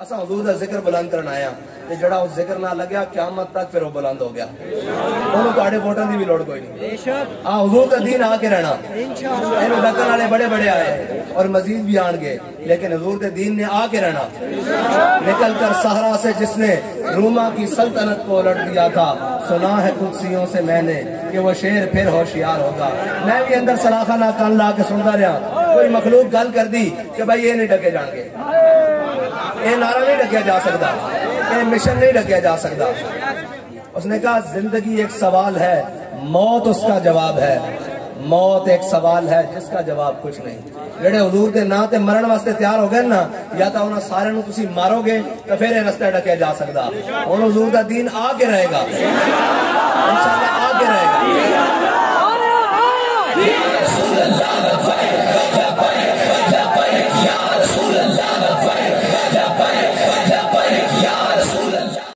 اسا حضور دا ذکر بلند کرنا آیا تے جڑا اس ذکر نہ لگیا قیامت تک پھر وہ بلند ہو گیا. انہوں تواڈے ووٹاں دی بھی لوڑ کوئی نہیں. حضور دا دین آ کے رہنا. انہوں ڈکن والے بڑے بڑے آئے اور مزید بھی آن گے لیکن حضور دے دین نے آ کے رہنا. نکل کر صحرا سے جس نے روما کی سلطنت کو الٹ دیا تھا سنا ہے قدسیوں سے میں نے کہ وہ شیر پھر ہوشیار ہوگا. میں بھی اندر سلاخہ نہ کان لا کے سنتا رہا. کوئی مخلوق گل کر دی کہ بھائی یہ نہیں ڈکے جان گے, یہ نعرہ نہیں ڈکیا جا سکتا, یہ مشن نہیں ڈکیا جا سکتا. اس نے کہا زندگی ایک سوال ہے, موت اس کا جواب ہے. موت ایک سوال ہے جس کا جواب کچھ نہیں. جڑے حضور دے نا تے مرن واسطے تیار ہو گئے نا, یا تو انہاں سارے نو تسی مارو گے تو پھر یہ رستہ ڈکیا جا سکتا. ہن حضور دا دین آ کے رہے گا, انشاءاللہ آ کے رہے گا.